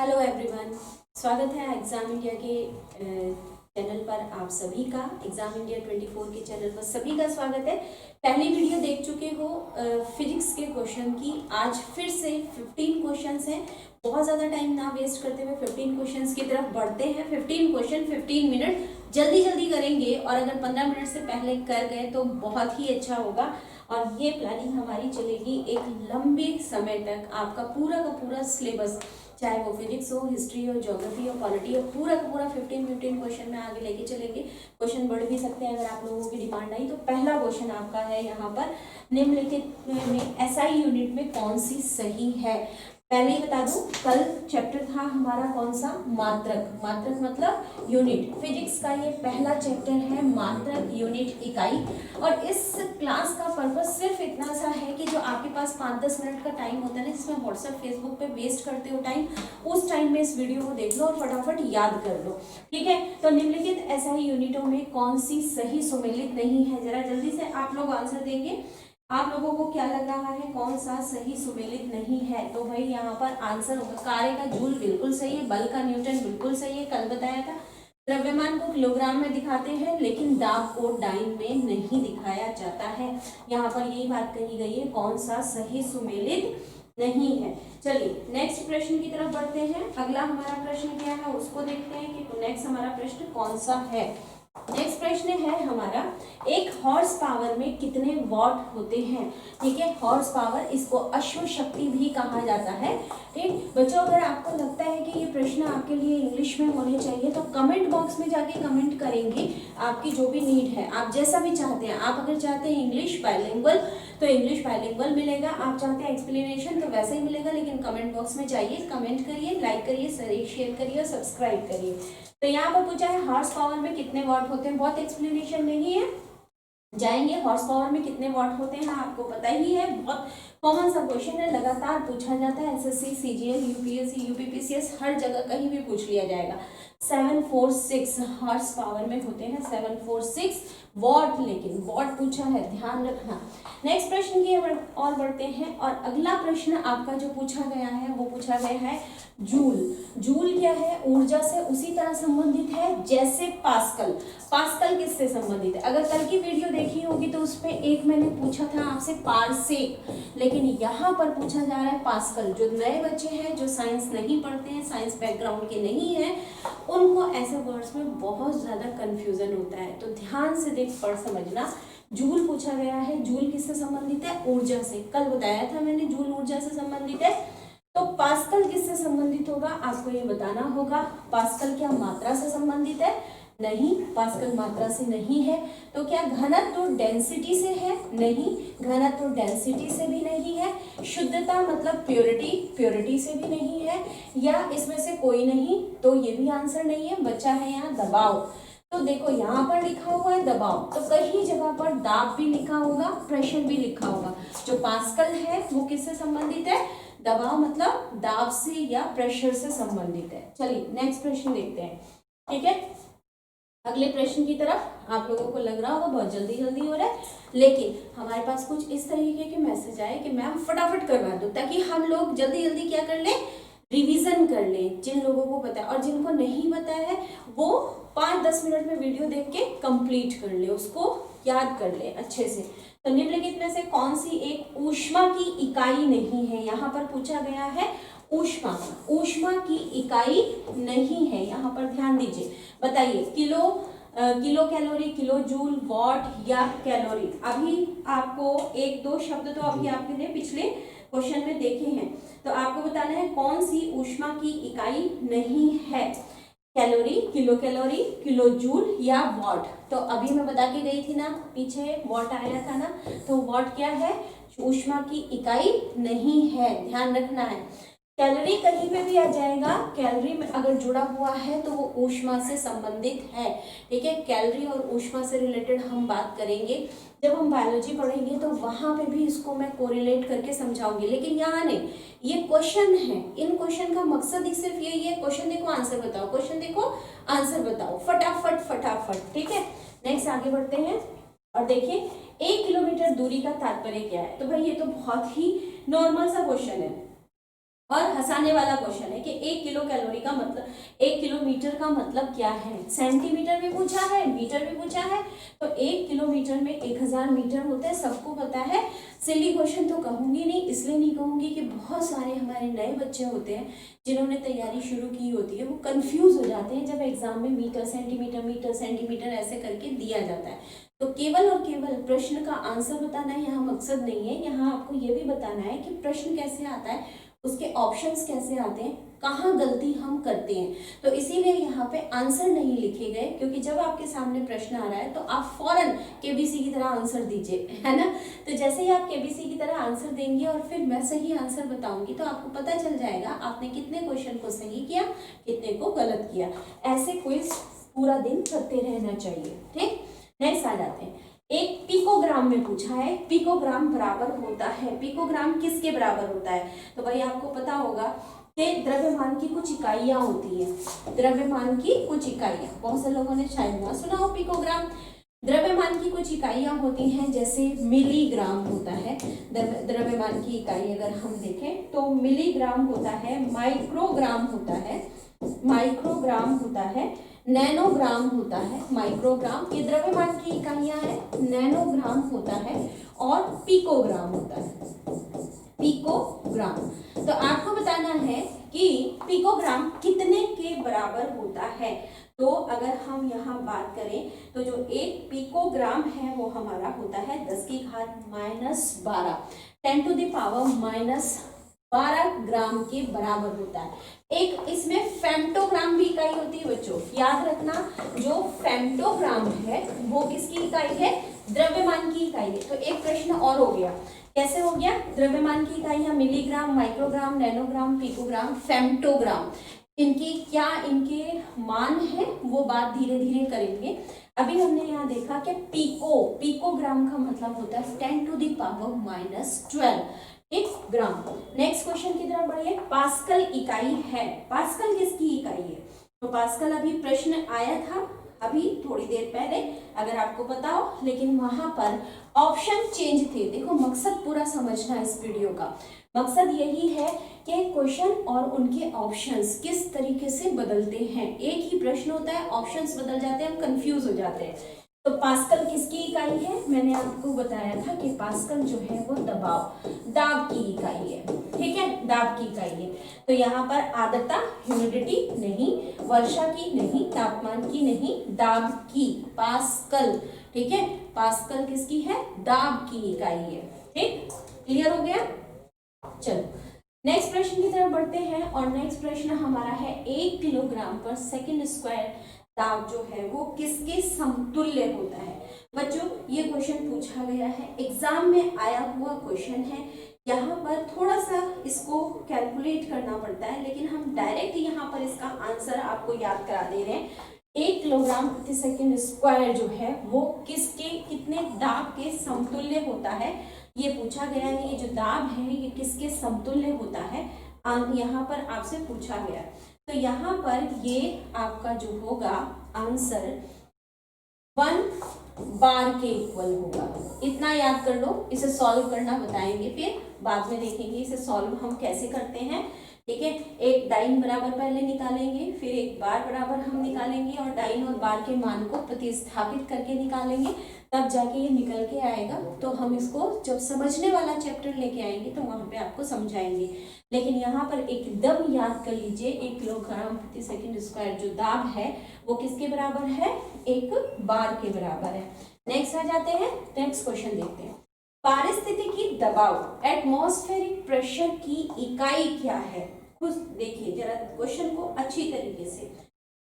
Hello everyone, स्वागत है exam India के चैनल पर। आप सभी का एग्ज़ाम इंडिया 24 के चैनल पर सभी का स्वागत है। पहली वीडियो देख चुके हो फिजिक्स के क्वेश्चन की। आज फिर से 15 क्वेश्चंस हैं। बहुत ज़्यादा टाइम ना वेस्ट करते हुए 15 क्वेश्चंस की तरफ बढ़ते हैं। 15 क्वेश्चन 15 मिनट जल्दी जल्दी करेंगे और अगर 15 मिनट से पहले कर गए तो बहुत ही अच्छा होगा। और ये प्लानिंग हमारी चलेगी एक लंबे समय तक। आपका पूरा का पूरा सिलेबस, चाहे वो फिजिक्स हो, हिस्ट्री हो, ज्योग्राफी हो, पॉलिटी हो, पूरा का पूरा 15 क्वेश्चन में आगे लेके चलेंगे। क्वेश्चन बढ़ भी सकते हैं अगर आप लोगों की डिमांड आई तो। पहला क्वेश्चन आपका है यहाँ पर, निम्नलिखित में एसआई यूनिट में कौन सी सही है। पहले ही बता दूं, कल चैप्टर था हमारा कौन सा, मात्रक। मात्रक मतलब यूनिट। फिजिक्स का ये पहला चैप्टर है, मात्रक, यूनिट, इकाई। और इस क्लास का पर्पस सिर्फ इतना सा है कि जो आपके पास 5-10 मिनट का टाइम होता है ना, जिसमें व्हाट्सएप फेसबुक पे वेस्ट करते हो टाइम, उस टाइम में इस वीडियो को देख लो और फटाफट याद कर लो। ठीक है, तो निम्नलिखित एसआई यूनिटों में कौन सी सही सुमेलित नहीं है, जरा जल्दी से आप लोग आंसर देंगे। आप लोगों को क्या लग रहा है कौन सा सही सुमेलित नहीं है? तो भाई यहाँ पर आंसर होगा, कार्य का जूल बिल्कुल सही है, बल का न्यूटन बिल्कुल सही है, कल बताया था। द्रव्यमान को किलोग्राम में दिखाते हैं लेकिन दाब को डाइन में नहीं दिखाया जाता है। यहाँ पर यही बात कही गई है, कौन सा सही सुमेलित नहीं है। चलिए नेक्स्ट प्रश्न की तरफ बढ़ते हैं। अगला हमारा प्रश्न क्या है उसको देखते हैं कि नेक्स्ट हमारा प्रश्न कौन सा है। नेक्स्ट प्रश्न है हमारा, एक हॉर्स पावर में कितने वॉट होते हैं। ठीक है, हॉर्स पावर, इसको अश्व शक्ति भी कहा जाता है। ठीक बच्चों, अगर आपको लगता है कि ये प्रश्न आपके लिए इंग्लिश में होने चाहिए तो कमेंट बॉक्स में जाके कमेंट करेंगे। आपकी जो भी नीड है, आप जैसा भी चाहते हैं, आप अगर चाहते हैं इंग्लिश बाइलिंगुअल तो इंग्लिश बाइलिंगुअल मिलेगा, आप चाहते हैं एक्सप्लेनेशन तो वैसे ही मिलेगा। लेकिन कमेंट बॉक्स में जाइए, कमेंट करिए, लाइक करिए, शेयर करिए और सब्सक्राइब करिए। तो यहाँ पर पूछा है हॉर्स पावर में कितने वॉट होते हैं, बहुत एक्सप्लेनेशन नहीं है, जाएंगे। हॉर्स पावर में कितने वॉट होते हैं आपको पता ही है, बहुत कॉमन सा क्वेश्चन है, लगातार पूछा जाता है। एसएससी, सीजीएल, यूपीएससी, यूपीपीसीएस, हर जगह कहीं भी पूछ लिया जाएगा। 746 हॉर्स पावर में होते हैं, 746 वॉट, लेकिन वॉट पूछा है, ध्यान रखना। नेक्स्ट प्रश्न की और बढ़ते हैं। और अगला प्रश्न आपका जो पूछा गया है वो पूछा गया है जूल। जूल क्या है, ऊर्जा से उसी तरह संबंधित है जैसे पास्कल। पास्कल किससे संबंधित है? अगर कल की वीडियो देखी होगी तो उसमें एक मैंने पूछा था आपसे पारसेक, लेकिन यहाँ पर पूछा जा रहा है पास्कल। जो नए बच्चे हैं, जो साइंस नहीं पढ़ते हैं, साइंस बैकग्राउंड के नहीं है, उनको ऐसे वर्ड्स में बहुत ज्यादा कंफ्यूजन होता है, तो ध्यान से देख पढ़ समझना। जूल पूछा गया है, जूल किससे संबंधित है? ऊर्जा से। कल बताया था मैंने जूल ऊर्जा से संबंधित है। तो पास्कल किससे संबंधित होगा आपको ये बताना होगा। पास्कल क्या मात्रा से संबंधित है? नहीं, पास्कल मात्रा से नहीं है। तो क्या घनत्व डेंसिटी से है? नहीं, घनत्व डेंसिटी से भी नहीं है। शुद्धता मतलब प्योरिटी, प्योरिटी से भी नहीं है। या इसमें से कोई नहीं, तो ये भी आंसर नहीं है। बचा है यहाँ दबाव। तो देखो यहाँ पर लिखा हुआ है दबाव, तो कहीं जगह पर दाब भी लिखा होगा, प्रेशर भी लिखा होगा। जो पास्कल है वो किससे संबंधित है? दबाव मतलब दाब से या प्रेशर से संबंधित है। चलिए नेक्स्ट प्रश्न देखते हैं। ठीक है, अगले प्रश्न की तरफ। आप लोगों को लग रहा होगा बहुत जल्दी जल्दी हो रहा है, लेकिन हमारे पास कुछ इस तरीके के मैसेज आए कि मैम फटाफट करवा दो, ताकि हम लोग जल्दी जल्दी क्या कर लें, रिवीजन कर लें। जिन लोगों को पता है और जिनको नहीं पता है वो 5-10 मिनट में वीडियो देख के कंप्लीट कर ले, उसको याद कर ले अच्छे से। तो निम्नलिखित में से कौन सी एक ऊष्मा की इकाई नहीं है? यहाँ पर पूछा गया है ऊष्मा, ऊष्मा की इकाई नहीं है। यहाँ पर ध्यान दीजिए, बताइए kilo calorie, kilo joule, what या कैलोरी। अभी आपको 1-2 शब्द तो अभी आपने पिछले क्वेश्चन में देखे हैं, तो आपको बताना है कौन सी ऊष्मा की इकाई नहीं है। Calorie, kilo calorie, kilo joule या वॉट। तो अभी मैं बता के गई थी ना, पीछे वॉट आया था ना, तो वॉट क्या है, ऊष्मा की इकाई नहीं है, ध्यान रखना है। कैलोरी कहीं पे भी आ जाएगा, कैलोरी में अगर जुड़ा हुआ है तो वो ऊष्मा से संबंधित है। ठीक है, कैलोरी और ऊष्मा से रिलेटेड हम बात करेंगे जब हम बायोलॉजी पढ़ेंगे, तो वहां पे भी इसको मैं कोरिलेट करके समझाऊंगी, लेकिन यहाँ नहीं। ये क्वेश्चन है, इन क्वेश्चन का मकसद ही सिर्फ यही है, क्वेश्चन देखो आंसर बताओ, क्वेश्चन देखो आंसर बताओ, फटाफट फटाफट। ठीक है, नेक्स्ट आगे बढ़ते हैं और देखिए 1 किलोमीटर दूरी का तात्पर्य क्या है। तो भाई ये तो बहुत ही नॉर्मल सा क्वेश्चन है। और हंसाने वाला क्वेश्चन है कि 1 किलो कैलोरी का मतलब 1 किलोमीटर का मतलब क्या है। सेंटीमीटर भी पूछा है, मीटर भी पूछा है। तो 1 किलोमीटर में 1000 मीटर होता है, सबको पता है। सिली क्वेश्चन तो कहूंगी नहीं, इसलिए नहीं कहूंगी कि बहुत सारे हमारे नए बच्चे होते हैं जिन्होंने तैयारी शुरू की होती है, वो कंफ्यूज हो जाते हैं जब एग्जाम में मीटर सेंटीमीटर ऐसे करके दिया जाता है। तो केवल और केवल प्रश्न का आंसर बताना यहाँ मकसद नहीं है, यहाँ आपको ये भी बताना है कि प्रश्न कैसे आता है, उसके ऑप्शंस कैसे आते हैं, कहाँ गलती हम करते हैं। तो इसीलिए यहाँ पे आंसर नहीं लिखे गए, क्योंकि जब आपके सामने प्रश्न आ रहा है तो आप फौरन केबीसी की तरह आंसर दीजिए, है ना। तो जैसे ही आप केबीसी की तरह आंसर देंगे और फिर मैं सही आंसर बताऊंगी तो आपको पता चल जाएगा आपने कितने क्वेश्चन को सही किया, कितने को गलत किया। ऐसे क्विज पूरा दिन करते रहना चाहिए, ठीक। नेक्स्ट आ जाते हैं, एक पिकोग्राम में पूछा है, पिकोग्राम बराबर होता है, पिकोग्राम किसके बराबर होता है। तो भाई आपको पता होगा कि द्रव्यमान की कुछ इकाइयां होती है, द्रव्यमान की कुछ इकाइयां, बहुत से लोगों ने शायद ना सुना हो पिकोग्राम। द्रव्यमान की कुछ इकाइयां होती हैं, जैसे मिलीग्राम होता है द्रव्यमान की इकाई। अगर हम देखें तो मिलीग्राम होता है, माइक्रोग्राम होता है, माइक्रोग्राम होता है, नैनोग्राम होता है, माइक्रोग्राम ये द्रव्यमान की इकाइयां हैं, नैनोग्राम होता है और पिकोग्राम होता है, पिकोग्राम। तो आपको बताना है कि पिकोग्राम कितने के बराबर होता है। तो अगर हम यहाँ बात करें तो जो एक पिकोग्राम है वो हमारा होता है 10 की घात -12, 10 टू द पावर -12 ग्राम के बराबर होता है। एक इसमें फेम्टोग्राम भी इकाई होती है बच्चों, याद रखना। जो फेम्टोग्राम है वो किसकी इकाई है, द्रव्यमान की इकाई है। तो एक प्रश्न और हो गया, कैसे हो गया, द्रव्यमान की इकाइयां मिलीग्राम, माइक्रोग्राम, नैनोग्राम, पिकोग्राम, फेम्टोग्राम, इनकी क्या इनके मान है वो बात धीरे धीरे करेंगे। अभी हमने यहाँ देखा कि पिकोग्राम का मतलब होता है 10 टू द पावर -12 एक ग्राम। नेक्स्ट क्वेश्चन की तरफ बढ़िए, पास्कल इकाई है, पास्कल किसकी इकाई है। तो पास्कल अभी प्रश्न आया था अभी थोड़ी देर पहले, अगर आपको पता हो, लेकिन वहां पर ऑप्शन चेंज थे। देखो मकसद पूरा समझना इस वीडियो का, मकसद यही है कि क्वेश्चन और उनके ऑप्शंस किस तरीके से बदलते हैं। एक ही प्रश्न होता है, ऑप्शंस बदल जाते हैं, हम कंफ्यूज हो जाते हैं। तो पास्कल किसकी इकाई है, मैंने आपको बताया था कि पास्कल जो है वो दाब की इकाई है, ठीक है, दाब की इकाई है। तो यहाँ पर आर्द्रता, ह्यूमिडिटी नहीं, वर्षा की नहीं, तापमान की नहीं, दाब की, पास्कल, ठीक है। पास्कल किसकी है, दाब की इकाई है, ठीक, क्लियर हो गया। चलो नेक्स्ट प्रश्न की तरफ बढ़ते हैं, और नेक्स्ट प्रश्न हमारा है 1 किलोग्राम पर सेकंड स्क्वायर दाब जो है वो किसके समतुल्य होता है। बच्चों ये क्वेश्चन पूछा गया है, एग्जाम में आया हुआ क्वेश्चन है। यहाँ पर थोड़ा सा इसको कैलकुलेट करना पड़ता है, लेकिन हम डायरेक्ट यहाँ पर इसका आंसर आपको याद करा दे रहे हैं। 1 किलोग्राम प्रति सेकंड स्क्वायर जो है वो किसके कितने दाब के समतुल्य होता है, ये पूछा गया है। ये जो दाब है ये किसके समतुल्य होता है, यहाँ पर आपसे पूछा गया। तो यहाँ पर ये आपका जो होगा आंसर 1 बार के इक्वल होगा, इतना याद कर लो। इसे सॉल्व करना बताएंगे, फिर बाद में देखेंगे इसे सॉल्व हम कैसे करते हैं, ठीक है। एक डाइन बराबर पहले निकालेंगे, फिर एक बार बराबर हम निकालेंगे, और डाइन और बार के मान को प्रतिस्थापित करके निकालेंगे, तब जाके ये निकल के आएगा। तो हम इसको जब समझने वाला चैप्टर लेके आएंगे तो वहां पे आपको समझाएंगे। लेकिन यहाँ पर एकदम याद कर लीजिए 1 किलोग्राम प्रति सेकंड स्क्वायर जो दाब है वो किसके बराबर है, 1 बार के बराबर है। नेक्स्ट आ जाते हैं, नेक्स्ट क्वेश्चन देखते हैं। पारिस्थितिकी दबाव, एटमॉस्फेरिक प्रेशर की इकाई क्या है। खुद देखिए जरा क्वेश्चन को अच्छी तरीके से।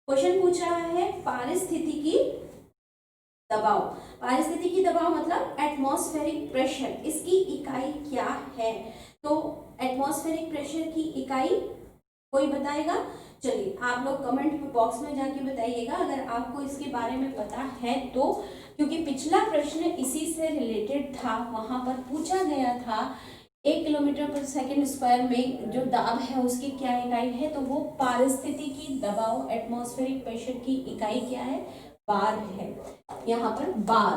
क्वेश्चन पूछ रहा है पारिस्थितिकी दबाव, पारिस्थितिकी दबाव मतलब एटमॉस्फेरिक प्रेशर, इसकी इकाई क्या है। तो एटमॉस्फेरिक प्रेशर की इकाई कोई बताएगा। चलिए आप लोग कमेंट बॉक्स में जाके बताइएगा अगर आपको इसके बारे में पता है तो, क्योंकि पिछला प्रश्न इसी से रिलेटेड था। वहां पर पूछा गया था 1 किलोमीटर पर सेकंड स्क्वायर में जो दाब है उसकी क्या इकाई है, तो वो पारिस्थितिकी दबाव एटमॉस्फेरिक प्रेशर की इकाई क्या है, बार है, यहाँ पर बार,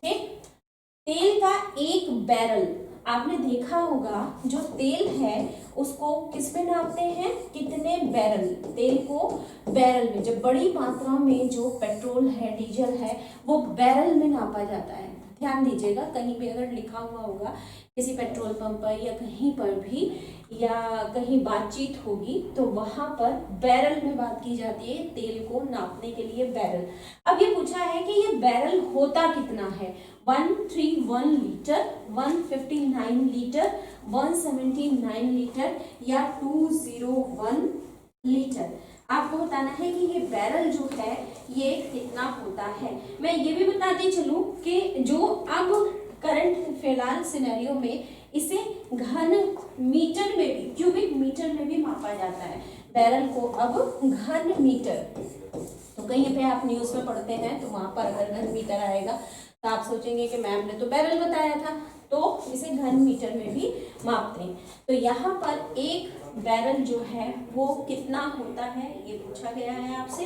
ठीक। तेल का एक बैरल, आपने देखा होगा जो तेल है उसको किस में नापते हैं, कितने बैरल, तेल को बैरल में, जब बड़ी मात्रा में जो पेट्रोल है डीजल है वो बैरल में नापा जाता है। ध्यान दीजिएगा, कहीं भी अगर लिखा हुआ होगा किसी पेट्रोल पंप पर या कहीं पर भी, या कहीं बातचीत होगी तो वहां पर बैरल में बात की जाती है, तेल को नापने के लिए बैरल। अब ये पूछा है कि ये बैरल होता कितना है, 131 लीटर, 159 लीटर, 179 लीटर या 201 लीटर। आपको बताना है कि ये बैरल जो है ये कितना होता है। मैं ये भी बताती चलूं कि जो अब करंट फिलहाल सिनेरियो में इसे घन मीटर में भी, क्यूबिक मीटर में भी मापा जाता है बैरल को, अब घन मीटर। तो कहीं पे आप न्यूज़ में पढ़ते हैं तो वहां पर अगर घन मीटर आएगा तो आप सोचेंगे कि मैम ने तो बैरल बताया था, तो इसे घन मीटर में भी मापते हैं। तो यहाँ पर एक बैरल जो है वो कितना होता है ये पूछा गया है आपसे।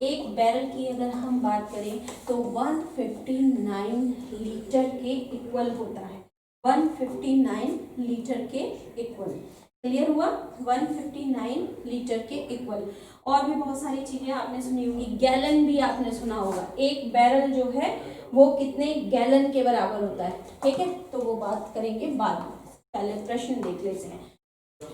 एक बैरल की अगर हम बात करें तो 159 लीटर के इक्वल होता है, 159 लीटर के इक्वल। क्लियर हुआ, 159 लीटर के इक्वल। और भी बहुत सारी चीजें आपने सुनी होंगी, गैलन भी आपने सुना होगा, एक बैरल जो है वो कितने गैलन के बराबर होता है, ठीक है, तो वो बात करेंगे बाद में, पहले प्रश्न देख लेते हैं।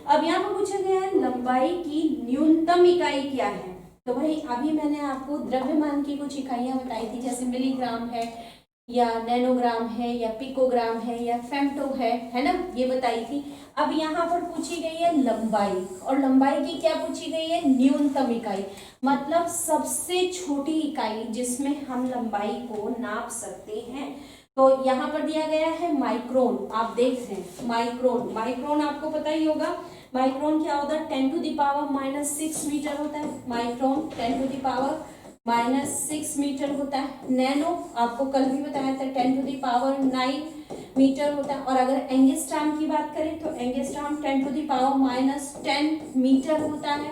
अब यहाँ पर पूछा गया है लंबाई की न्यूनतम इकाई क्या है। तो भाई अभी मैंने आपको द्रव्यमान की कुछ इकाइयां बताई थी, जैसे मिलीग्राम है या नैनोग्राम है या पिकोग्राम है या फेम्टो है ना, ये बताई थी। अब यहाँ पर पूछी गई है लंबाई, और लंबाई की क्या पूछी गई है, न्यूनतम इकाई, मतलब सबसे छोटी इकाई जिसमें हम लंबाई को नाप सकते हैं। तो यहाँ पर दिया गया है माइक्रोन, आप देख रहे हैं माइक्रोन, माइक्रोन आपको पता ही होगा, माइक्रोन क्या होता है, 10⁻⁻6 मीटर होता है माइक्रोन, 10⁻⁻6 मीटर होता है। नैनो आपको कल भी बताया था 10⁹ मीटर होता है। और अगर एंगस्ट्राम की बात करें तो एंगस्ट्राम 10⁻10 मीटर होता है,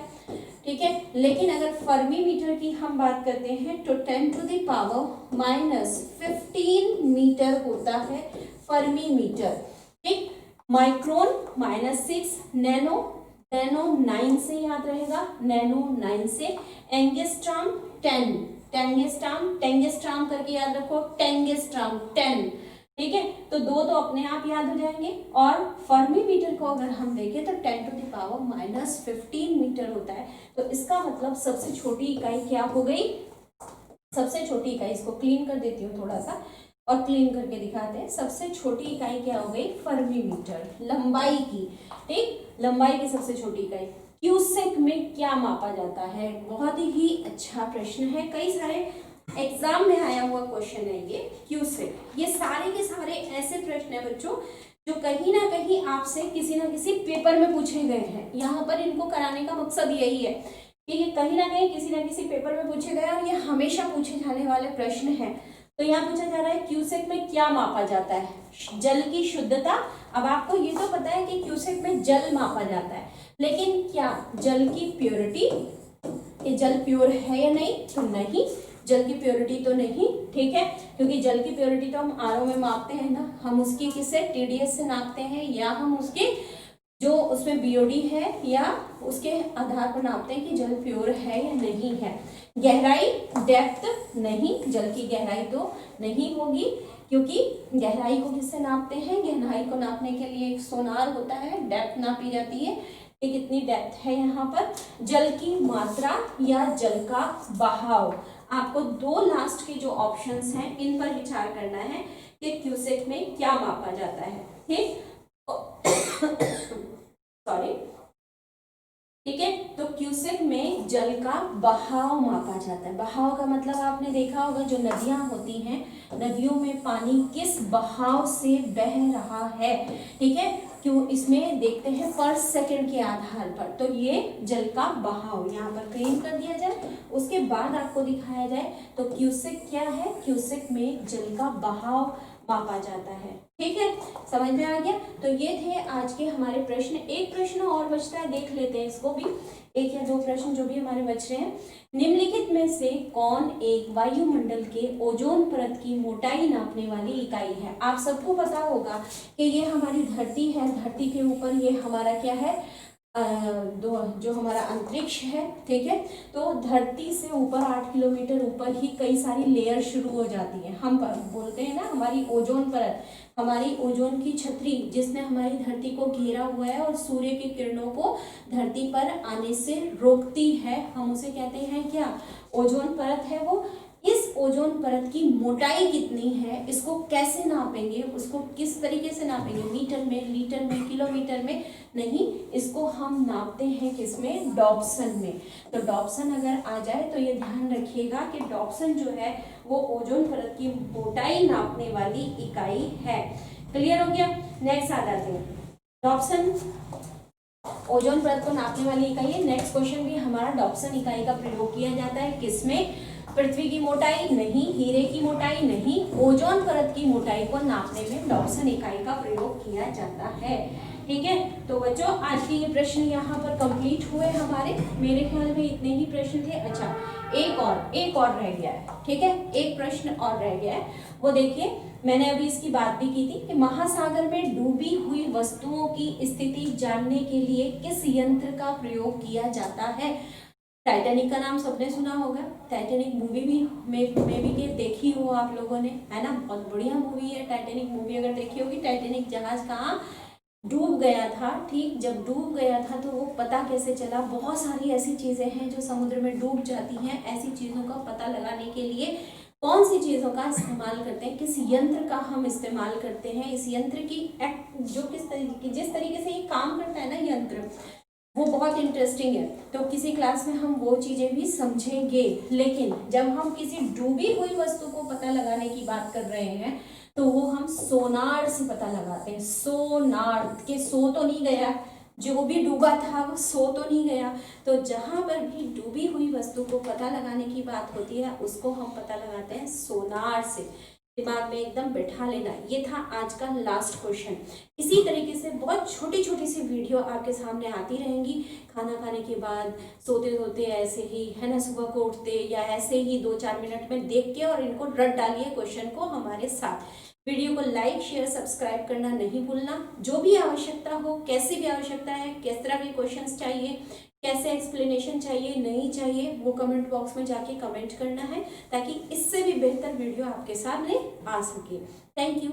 ठीक है। लेकिन अगर फर्मी मीटर की हम बात करते हैं तो 10⁻⁻15 मीटर होता है फर्मी मीटर, ठीक। माइक्रोन -6, नैनो 9 से याद रहेगा, नैनो 9 से, एंगस्ट्राम 10, टेंगस्ट्राम करके याद रखो, टेंगस्ट्राम 10, ठीक है। तो दो तो अपने आप याद हो जाएंगे। और फर्मी मीटर को अगर हम देखें तो 10⁻⁻15 मीटर होता है। तो इसका मतलब सबसे छोटी इकाई क्या हो गई, सबसे छोटी इकाई, इसको क्लीन कर देती हूँ थोड़ा सा और क्लीन करके दिखाते हैं। सबसे छोटी इकाई क्या हो गई, फर्मी मीटर, लंबाई की, ठीक, लंबाई की सबसे छोटी इकाई। क्यूसेक में क्या मापा जाता है, बहुत ही अच्छा प्रश्न है, कई सारे एग्जाम में आया हुआ क्वेश्चन है ये क्यूसेक। ये सारे के सारे ऐसे प्रश्न है बच्चों जो कहीं ना कहीं आपसे किसी ना किसी पेपर में पूछे गए हैं। यहाँ पर इनको कराने का मकसद यही है कि ये कहीं ना कहीं किसी ना किसी पेपर में पूछे गए और ये हमेशा पूछे जाने वाले प्रश्न है। तो यहाँ पूछा जा रहा है क्यूसेक में क्या मापा जाता है, जल की शुद्धता। अब आपको ये तो पता है कि क्यूसेक में जल मापा जाता है, लेकिन क्या जल की प्योरिटी, कि जल प्योर है या नहीं, तो नहीं, जल की प्योरिटी तो नहीं, ठीक है, क्योंकि जल की प्योरिटी तो हम आरओ में मापते हैं ना, हम उसकी किससे, टीडीएस से नापते हैं, या हम उसके जो उसमें बीओडी है या उसके आधार पर नापते हैं कि जल प्योर है या नहीं है। गहराई, डेप्थ नहीं, जल की गहराई तो नहीं होगी, क्योंकि गहराई को किससे नापते हैं, गहराई को नापने के लिए एक सोनार होता है, डेप्थ नापी जाती है कि कितनी डेप्थ है। यहाँ पर जल की मात्रा या जल का बहाव, आपको दो लास्ट के जो ऑप्शंस हैं इन पर विचार करना है कि क्यूसेक में क्या मापा जाता है, ठीक सॉरी, ठीक है। तो क्यूसेक में जल का बहाव मापा जाता है। बहाव का मतलब आपने देखा होगा, जो नदियां होती हैं, नदियों में पानी किस बहाव से बह रहा है, ठीक है, क्यों इसमें देखते हैं पर सेकंड के आधार पर। तो ये जल का बहाव यहाँ पर क्लीन कर दिया जाए, उसके बाद आपको दिखाया जाए तो क्यूसेक क्या है, क्यूसेक में जल का बहाव मापा जाता है। ठीक है, समझ में आ गया। तो ये थे आज के हमारे प्रश्न। एक प्रश्न और बचता है, देख लेते हैं इसको भी, एक या दो प्रश्न जो भी हमारे बच रहे हैं। निम्नलिखित में से कौन एक वायुमंडल के ओजोन परत की मोटाई नापने वाली इकाई है? आप सबको पता होगा कि ये हमारी धरती है, धरती के ऊपर ये हमारा क्या है, जो हमारा अंतरिक्ष है। ठीक है, तो धरती से ऊपर 8 किलोमीटर ऊपर ही कई सारी लेयर शुरू हो जाती हैं। हम बोलते हैं ना हमारी ओजोन परत, हमारी ओजोन की छतरी जिसने हमारी धरती को घेरा हुआ है और सूर्य की किरणों को धरती पर आने से रोकती है, हम उसे कहते हैं क्या, ओजोन परत है वो। इस ओजोन परत की मोटाई कितनी है, इसको कैसे नापेंगे, उसको किस तरीके से नापेंगे, मीटर में, लीटर में, किलोमीटर में नहीं, इसको हम नापते हैं किसमें, डॉप्सन में। तो डॉप्सन अगर आ जाए तो ये ध्यान रखिएगा कि डॉप्सन जो है वो ओजोन परत की मोटाई नापने वाली इकाई है। क्लियर हो गया। नेक्स्ट आ जाते हैं, डॉप्सन ओजोन परत को नापने वाली इकाई है। नेक्स्ट क्वेश्चन भी हमारा डॉप्सन इकाई का प्रयोग किया जाता है किसमें, पृथ्वी की मोटाई नहीं, हीरे की मोटाई नहीं, ओजोन परत की मोटाई को नापने में डॉप्सन इकाई का प्रयोग किया जाता है। ठीक है, तो बच्चों आज के ये प्रश्न यहाँ पर कंप्लीट हुए हमारे, मेरे ख्याल में इतने ही प्रश्न थे। अच्छा, एक और रह गया है। ठीक है, एक प्रश्न और रह गया है, वो देखिए, मैंने अभी इसकी बात भी की थी कि महासागर में डूबी हुई वस्तुओं की स्थिति जानने के लिए किस यंत्र का प्रयोग किया जाता है? टाइटैनिक का नाम सबने सुना होगा, टाइटैनिक मूवी भी में भी देखी हो आप लोगों ने, है ना, बहुत बढ़िया मूवी है टाइटैनिक मूवी, अगर देखी होगी। टाइटैनिक जहाज कहाँ डूब गया था, ठीक, जब डूब गया था तो वो पता कैसे चला, बहुत सारी ऐसी चीजें हैं जो समुद्र में डूब जाती हैं, ऐसी चीजों का पता लगाने के लिए कौन सी चीजों का इस्तेमाल करते हैं, किस यंत्र का हम इस्तेमाल करते हैं, इस यंत्र की जो किस तरीके, जिस तरीके से ये काम करता है ना यंत्र, वो बहुत इंटरेस्टिंग है। तो किसी क्लास में हम वो चीजें भी समझेंगे। लेकिन जब हम किसी डूबी हुई वस्तु को पता लगाने की बात कर रहे हैं तो वो हम सोनार से पता लगाते हैं। सोनार के सो तो नहीं गया, जो भी डूबा था वो सो तो नहीं गया। तो जहां पर भी डूबी हुई वस्तु को पता लगाने की बात होती है उसको हम पता लगाते हैं सोनार से। दिमाग में एकदम बैठा लेना। ये था आज का लास्ट क्वेश्चन। इसी तरीके से बहुत छोटी छोटी सी वीडियो आपके सामने आती रहेंगी, खाना खाने के बाद, सोते सोते ऐसे ही, है ना, सुबह को उठते या ऐसे ही 2-4 मिनट में देख के और इनको रट डालिए क्वेश्चन को हमारे साथ। वीडियो को लाइक, शेयर, सब्सक्राइब करना नहीं भूलना। जो भी आवश्यकता हो, कैसी भी आवश्यकता है, किस तरह के क्वेश्चंस चाहिए, कैसे एक्सप्लेनेशन चाहिए, नहीं चाहिए, वो कमेंट बॉक्स में जाके कमेंट करना है ताकि इससे भी बेहतर वीडियो आपके सामने आ सके। Thank you.